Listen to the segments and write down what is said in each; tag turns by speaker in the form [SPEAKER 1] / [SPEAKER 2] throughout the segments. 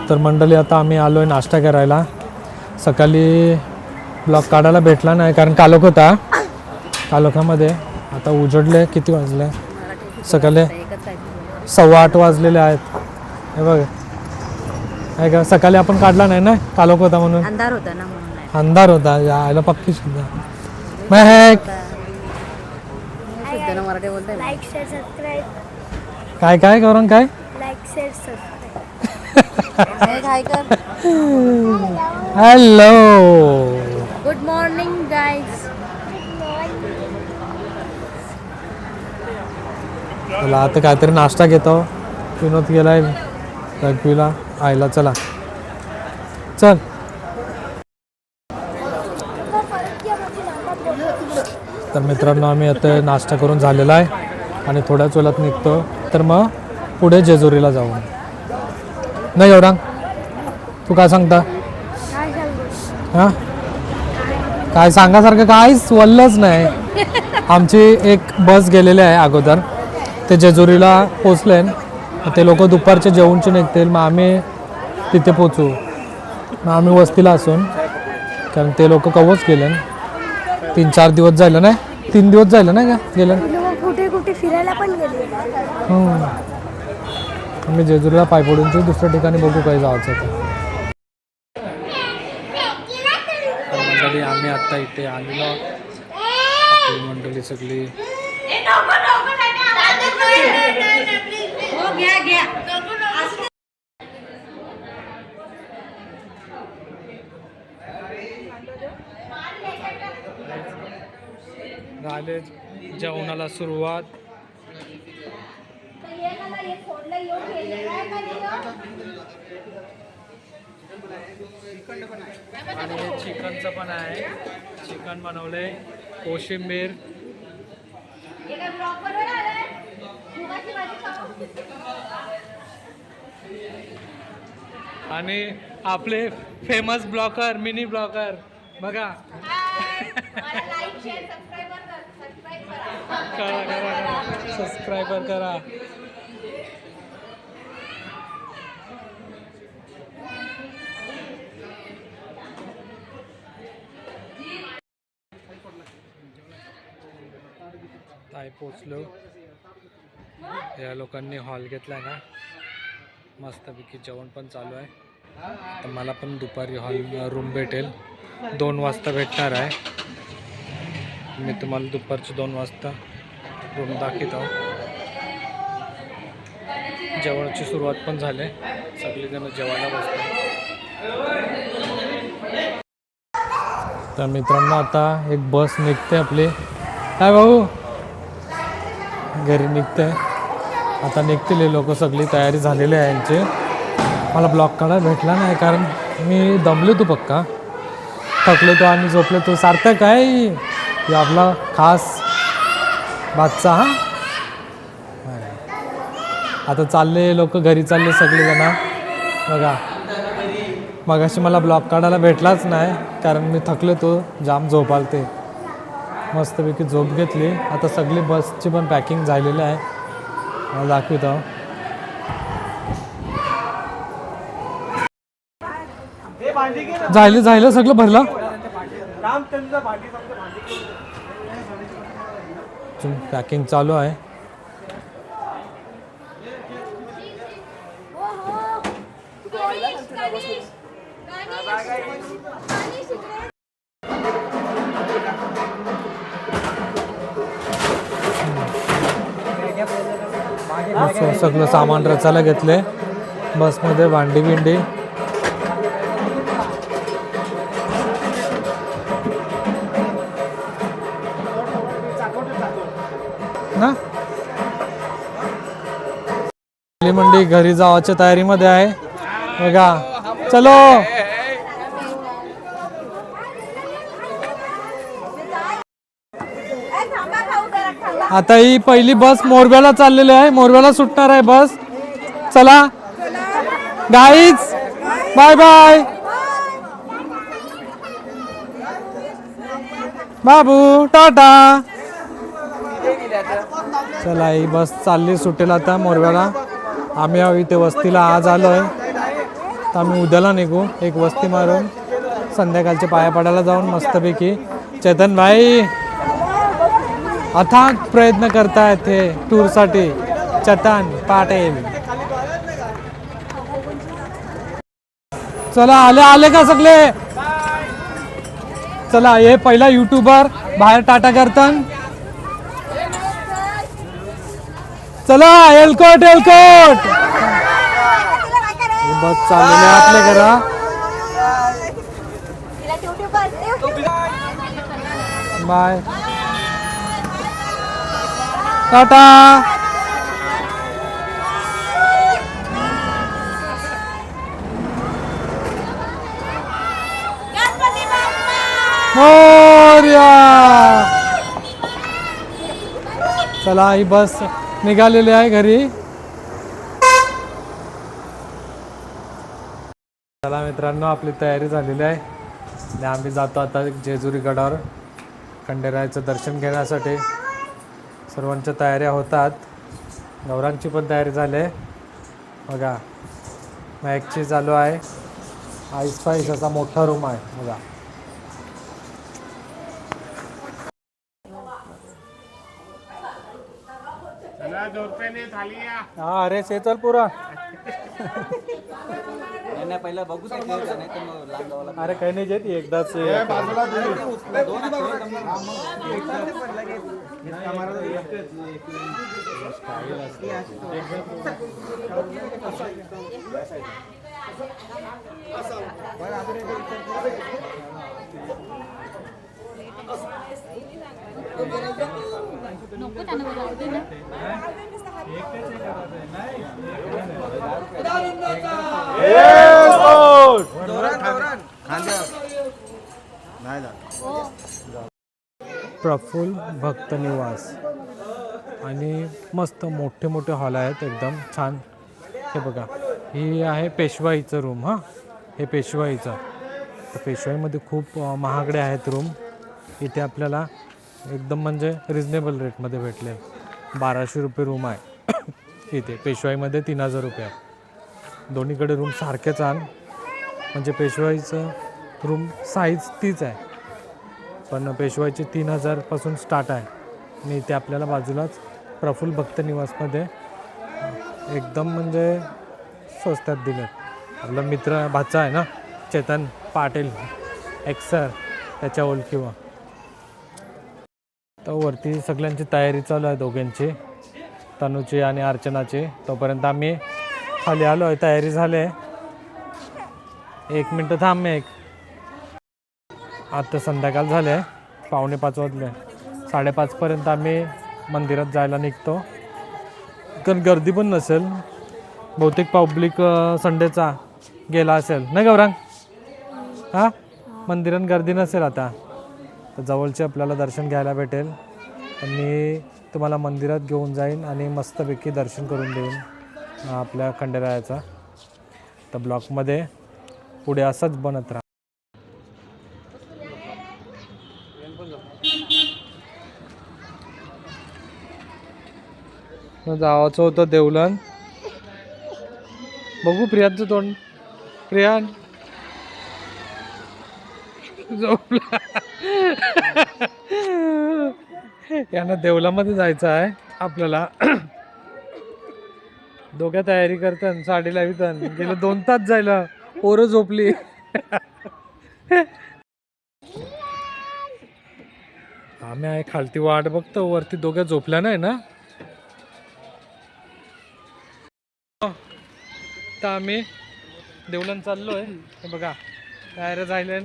[SPEAKER 1] तर मंडळी आता आम्ही आलो आहे नाश्ता करायला. सकाळी ब्लॉग काढायला भेटला नाही कारण कालोख होता. कालोखामध्ये आता उजडले किती वाजले सकाळी 8:15 वाजलेले आहेत. हे बघ आहे का सकाळी आपण काढला नाही ना कालोख होता म्हणून.
[SPEAKER 2] अंधार होता ना म्हणून.
[SPEAKER 1] अंधार होता यायला पक्की सुद्धा महक
[SPEAKER 2] मराठी बोलते.
[SPEAKER 3] Like share subscribe.
[SPEAKER 1] काय काय करून काय
[SPEAKER 3] लाईक शेअर सबस्क्राईब.
[SPEAKER 2] हाय कर.
[SPEAKER 1] Hello
[SPEAKER 2] good morning guys.
[SPEAKER 1] चला आता काहीतरी नाश्ता घेतो. विनोद गेलाय रग्बीला आयला. चला चल. तर मित्रांनो आम्ही आता नाश्ता करून झालेला आहे आणि थोड्याच वेळात निघतो. तर मग पुढे जेजुरीला जाऊ. नाही एवढा तू काय सांगता हां काय सांगासारखं काहीच वल्लच नाही. आमची एक बस गेलेली आहे अगोदर. ते जेजुरीला पोचले. ते लोक दुपारचे जेवणचे निघतील मग आम्ही तिथे पोचू. मग आम्ही वस्तीला असून कारण ते लोक कवच गेले. 3-4 दिवस झालं नाही 3 दिवस झालं नाही का गेलं.
[SPEAKER 3] कुठे कुठे फिरायला पण गेले.
[SPEAKER 1] आम्ही जेजुरीला पाय पडून दुसऱ्या ठिकाणी बघू काय जायचं तर. मंडळी आम्ही आत्ता इथे आलेलो. आपली मंडळी सगळी झाले जेवणाला सुरुवात. आणि हे चिकनचं पण आहे. चिकन बनवलंय कोशिंबीर. आणि आपले फेमस ब्लॉगर मिनी ब्लॉगर बघा. करा करा करा सबस्क्राईबर करा. ताई पोचलो. या लोकांनी हॉल घेतला ना मस्तपैकी जेवण पण चालू आहे. तर मला पण दुपारी हॉल रूम भेटेल 2 वाजता भेटणार आहे. मी तुम्हाला दुपारचे 2 वाजता रूम दाखवतो. जेवणाची सुरुवात पण झाली. सगळेजण जेवायला बसले. तर मित्रांनो आता एक बस निघते आपली. काय भाऊ घरी निघते. आता निघतील लोक सगळी तयारी झालेली आहे यांची. मला ब्लॉग काढायला भेटला नाही कारण मी दमलो तू पक्का थकलो तो आणि झोपलो तो. सार्थक आहे हे आपला खास बादचा. हा आता चालले लोक घरी चालले सगळेजण बघा. मगाशी मला ब्लॉग काढायला भेटलाच नाही कारण मी थकलो तो जाम झोप आलते. मस्तपैकी झोप घेतली. आता सगळी बसची पण पॅकिंग झालेली आहे. मला दाखवतो. झालं सगळं भरलं. पॅकिंग चालू आहे. सगळं सामान रचायला घेतले बसमध्ये. भांडी बिंडी ना. मंडी घरी जावाच्या तयारीमध्ये आहे बघा. चलो आता ही पहिली बस मोरब्याला चाललेली आहे. मोरब्याला सुटणार आहे बस. चला गाईज बाय बाय. बाबू टाटा. चला ही बस चालली सुटेल आता मोरव्याला. आम्ही इथे वस्तीला आज आलोय. तर आम्ही उद्याला निघू, एक वस्ती मारून संध्याकाळच्या पाया पडायला जाऊन मस्तपैकी. चेतन भाई अथाक प्रयत्न करतायत हे टूरसाठी. चेतन पाटील, चला आले आले का सगळे? चला, हे पहिला युट्यूबर बाहेर टाटा करतान. चला एलकोट एलकोट. बस चाललेले आपले घरा. बाय टाटा. मोरया. चला ही बस निघालेली आहे घरी. चला मित्रांनो, आपली तयारी झालेली आहे आणि आम्ही जातो आता जेजुरी गडावर खंडेरायाचं दर्शन घेण्यासाठी. सर्वांच्या तयाऱ्या होतात. गौरांची पण तयारी झाली आहे बघा. मॅचची चालू आहे. आईस पाईस असा मोठा रूम आहे बघा. हाँ अरे से चल पूरा.
[SPEAKER 4] पहिला बघू
[SPEAKER 1] अरे काही नाही जेत एकदाच. प्रफुल्ल भक्त निवास आणि मस्त मोठे मोठे हॉल आहेत एकदम छान. हे बघा, ही आहे पेशवाईचं रूम. हां, हे पेशवाईचं. तर पेशवाईमध्ये खूप महागडे आहेत रूम. इथे आपल्याला एकदम म्हणजे रिजनेबल रेटमध्ये भेटले. 1200 रुपये रूम आहे इथे. पेशवाईमध्ये 3000 रुपये. दोन्हीकडे रूम सारखेच आण. म्हणजे पेशवाईचं रूम साईज तीच आहे, पण पेशवाईचे 3000पासून स्टार्ट आहे. आणि इथे आपल्याला बाजूलाच प्रफुल्ल भक्त निवासमध्ये एकदम म्हणजे स्वस्तात दिले. आपला मित्र भाचा आहे ना चेतन पाटील एक्सर, त्याच्या ओळखीवर. तर वरती सगळ्यांची तयारी चालू आहे, दोघांची, तनूची आणि अर्चनाची. तोपर्यंत आम्ही खाली आलो आहे. तयारी झाली आहे. 1 मिनटं थांब. आता संध्याकाळ झाले, 4:45 वाजले. 5:30पर्यंत आम्ही मंदिरात जायला निघतो. कारण गर्दी पण नसेल बहुतेक. पब्लिक संडेचा गेला असेल ना गौरांग? हां, मंदिरात गर्दी नसेल आता. तर जवळचे आपल्याला दर्शन घ्यायला भेटेल. मी तुम्हाला मंदिरात घेऊन जाईन आणि मस्तपैकी दर्शन करून देईन आपल्या खंडेरायाचा. तर ब्लॉगमध्ये पुढे असंच बनत राहा. जावाचं होतं देवलन. बघू प्रियांचं तोंड. प्रियान झोपला. यांना देवलामध्ये जायचं आहे आपल्याला. दोघ्या तयारी करतात, साडी लावितात. गेलं 2 तास जायला, पोरं झोपली. आम्ही आहे खालती वाट बघतो, वरती दोघ्या झोपल्या नाही ना. तर आम्ही देवलन चाललोय. हे बघा तयारी झाले.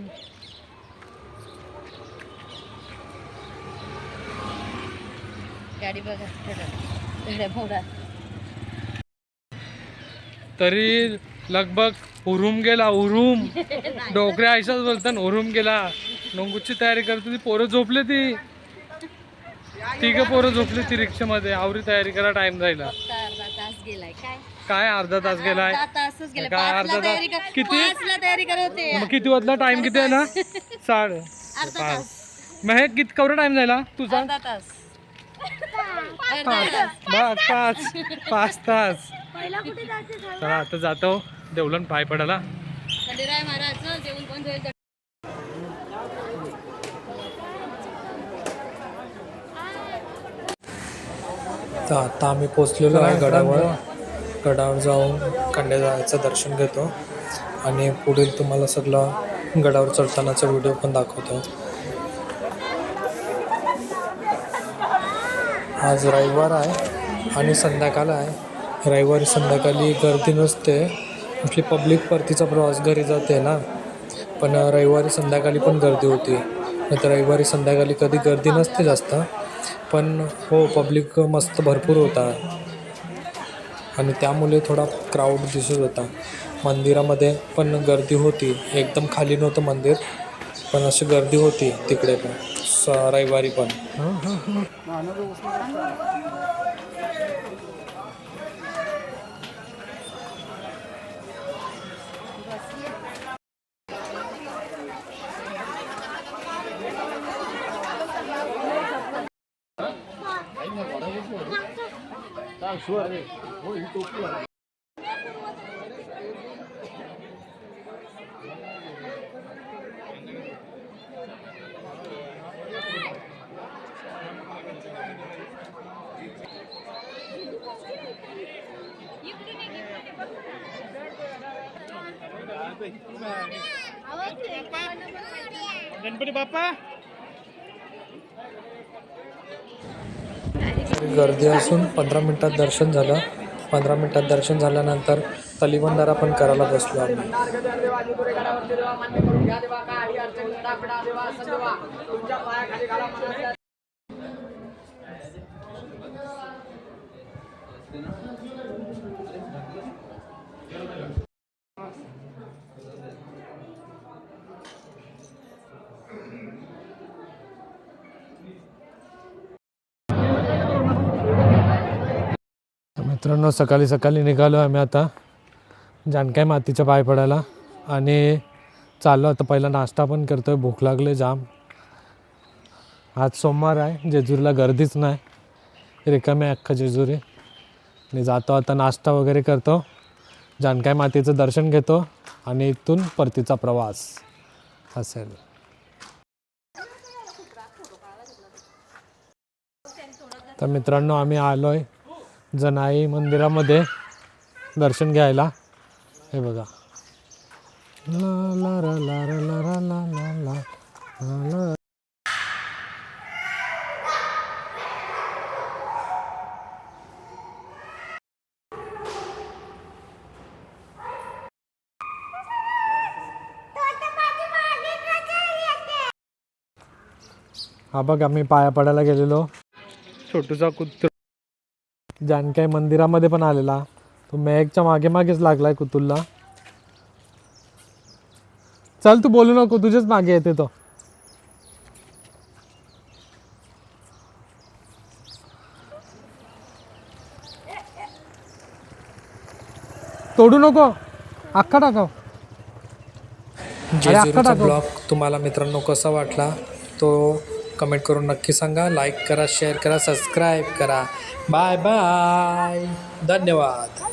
[SPEAKER 2] गाडी बघा.
[SPEAKER 1] तरी लगभग उरूम गेला. उरूम डोकऱ्या आयशाच बोलतात. उरूम गेला. नोंगूची तयारी करत होती, पोरं झोपली. ती तिघ पोरं झोपली ती रिक्षामध्ये. आवरी तयारी करा, टाइम जायला.
[SPEAKER 2] अर्धा तास गेलाय.
[SPEAKER 1] काय अर्धा तास गेलाय? काय अर्धा तास? किती
[SPEAKER 2] तयारी करत होते.
[SPEAKER 1] मग किती वाजला? टाइम किती आहे ना? 5:30. मग हे किती केवढा टाइम जायला तुझा?
[SPEAKER 2] अर्धा तास.
[SPEAKER 1] 5 तास. चला आता जातो. देवलन पाय पडायला.
[SPEAKER 2] खंडेराय महाराज जेवण कोण होईल.
[SPEAKER 1] तर आता आम्ही पोचलेलो आहे गडावर. गडावर जाऊन खंडेरायाचं दर्शन घेतो आणि पुढील तुम्हाला सगळं गडावर चढतानाचा व्हिडिओ पण दाखवतो. आज रविवार आहे आणि संध्याकाळ आहे. रविवारी संध्याकाळी गर्दी नसते, मोस्टली पब्लिक परतीचा प्रवास घरी जाते ना, पण रविवारी संध्याकाळी पण गर्दी होती. नाही तर रविवारी संध्याकाळी कधी गर्दी नसते जास्त, पण हो पब्लिक मस्त भरपूर होता आणि त्यामुळे थोडा क्राऊड दिसत होता. मंदिरामध्ये पण गर्दी होती, एकदम खाली नव्हतं मंदिर, पण अशी गर्दी होती तिकडे पण रविवारी पण.
[SPEAKER 4] गणपती बाप्पा
[SPEAKER 1] गर्दी असून 15 मिनिटात दर्शन झालं. 15 मिनिटात दर्शन झाल्यानंतर तलीबंधारा पण करायला बसलो आम्ही. मित्रांनो सकाळी सकाळी निघालो आम्ही आता जानकाई मातीच्या पाय पडायला आणि चाललो आता. पहिला नाश्ता पण करतो आहे, भूक लागले जाम. आज सोमवार आहे, जेजुरीला गर्दीच नाही, रिकामी आहे अख्खा जेजुरी. आणि जातो आता, नाश्ता वगैरे करतो, जानकाई मातीचं दर्शन घेतो आणि इथून परतीचा प्रवास असेल. तर मित्रांनो आम्ही आलो आहे जनाई मंदिरामध्ये दर्शन घ्यायला. हे बघा, ला ला रा ला रा ला रा ला ला ला ला ला. हा बघ, आम्ही पाया पडायला गेलेलो. छोटूचा कुत्र जानकाई मंदिरामध्ये पण आलेला, तो मेघच्या मागे मागेच लागलाय कुतुलला. चल तू बोलू नको, तुझ्याच मागे येते तो. तोडू नको, अख्खा टाकाव. जेजुरीचा ब्लॉग तुम्हाला मित्रांनो कसा वाटला तो कमेंट करून नक्की सांगा. लाईक करा, शेअर करा, सबस्क्राईब करा. बाय बाय, धन्यवाद.